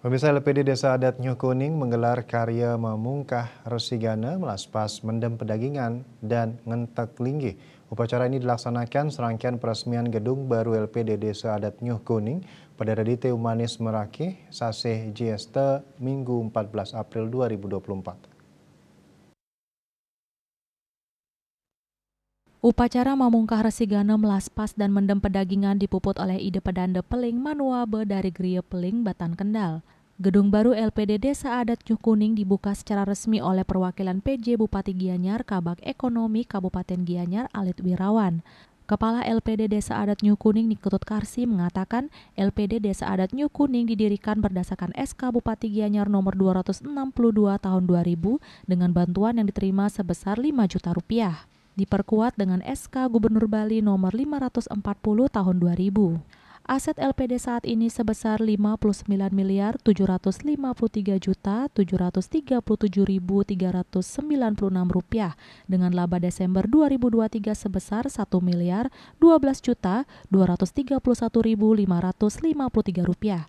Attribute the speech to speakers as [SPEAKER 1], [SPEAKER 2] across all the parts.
[SPEAKER 1] Pemirsa LPD Desa Adat Nyuh Kuning menggelar karya memungkah resigana, melaspas, mendem pedagingan, dan ngentek linggih. Upacara ini dilaksanakan serangkaian peresmian gedung baru LPD Desa Adat Nyuh Kuning pada Radite Umanis Meraki, Saseh Jieste, Minggu 14 April 2024.
[SPEAKER 2] Upacara memungkah resigana, melaspas, dan mendem pedagingan dipuput oleh Ide Pedanda Peling Manuabe dari Gria Peling, Batan Kendal. Gedung baru LPD Desa Adat Nyuh Kuning dibuka secara resmi oleh perwakilan PJ Bupati Gianyar, Kabag Ekonomi Kabupaten Gianyar, Alit Wirawan. Kepala LPD Desa Adat Nyuh Kuning Niketut Karsi mengatakan LPD Desa Adat Nyuh Kuning didirikan berdasarkan SK Bupati Gianyar nomor 262 tahun 2000 dengan bantuan yang diterima sebesar 5 juta rupiah. Diperkuat dengan SK Gubernur Bali nomor 540 tahun 2000. Aset LPD saat ini sebesar 59.753.737.396 rupiah dengan laba Desember 2023 sebesar 1.231.231.553 rupiah.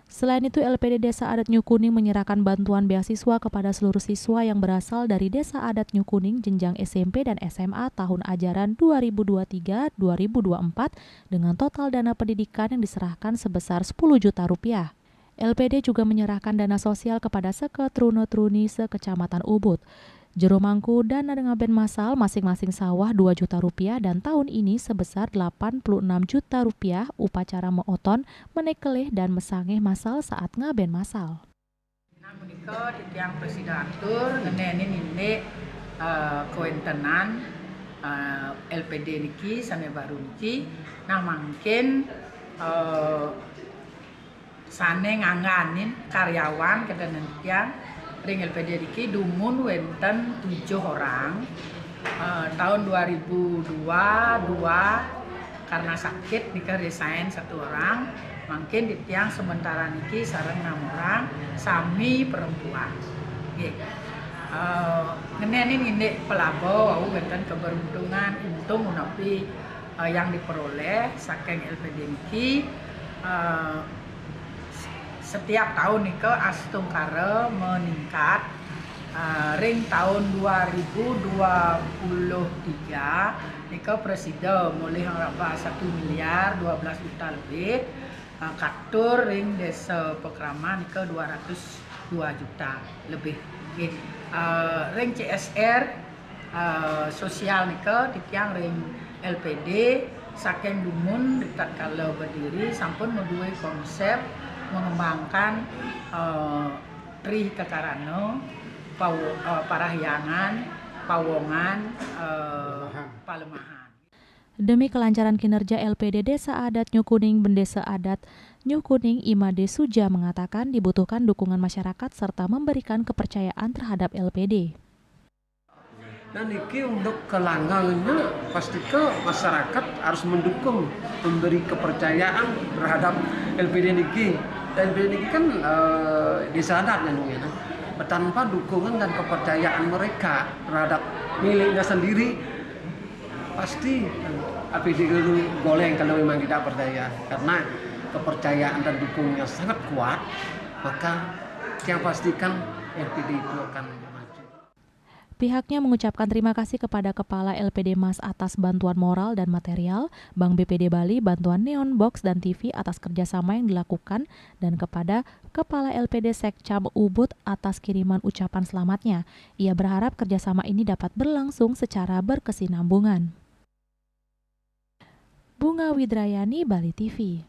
[SPEAKER 2] Selain itu, LPD Desa Adat Nyuh Kuning menyerahkan bantuan beasiswa kepada seluruh siswa yang berasal dari Desa Adat Nyuh Kuning jenjang SMP dan SMA tahun ajaran 2023-2024 dengan total dana pendidikan yang diserahkan sebesar 10 juta rupiah. LPD juga menyerahkan dana sosial kepada Seketrune-Truni sekecamatan Ubud. Jero mangku dana dengan ben masal masing-masing sawah 2 juta rupiah dan tahun ini sebesar 86 juta rupiah upacara meoton, menekeleh dan mesangeh masal saat ngaben masal.
[SPEAKER 3] Nah, menika titiang presiden atur ngenenin ini kewentenan LPD niki sane baru niki nah mungkin sane ngangganin karyawan kedanan titiang ring LPD niki dumun wenten 7 orang tahun 2022 karena sakit nika resign 1 orang mungkin di tiang sementara niki sareng 6 orang sami perempuan. Ngenenin ini pelabo wau wenten keberuntungan untung menapi yang diperoleh saking LPD niki setiap tahun nika astungkara meningkat ring tahun 2023 nika presiden mulai harap 1 miliar 12 juta lebih katur ring desa Pekrama nika 202 juta lebih. Ring CSR sosial nika titiang ring LPD saking dumun dekat kalau berdiri sampun meduwe konsep mengembangkan tri kekarano parahyangan pawongan palemahan.
[SPEAKER 2] Demi kelancaran kinerja LPD Desa Adat Nyuh Kuning Bendesa Adat Nyuh Kuning Imade Suja mengatakan dibutuhkan dukungan masyarakat serta memberikan kepercayaan terhadap LPD.
[SPEAKER 4] Dan ini untuk kelanggangannya pasti ke masyarakat harus mendukung, memberi kepercayaan terhadap LPD niki. LPD niki kan desa adat ya, tanpa dukungan dan kepercayaan mereka terhadap miliknya sendiri pasti LPD itu goleng kalau memang tidak percaya. Karena kepercayaan dan dukungnya sangat kuat, maka yang pastikan LPD itu akan maju.
[SPEAKER 2] Pihaknya mengucapkan terima kasih kepada Kepala LPD Mas atas bantuan moral dan material, Bank BPD Bali bantuan neon box dan TV atas kerjasama yang dilakukan, dan kepada Kepala LPD Sekcam Ubud atas kiriman ucapan selamatnya. Ia berharap kerjasama ini dapat berlangsung secara berkesinambungan. Bunga Widrayani, Bali TV.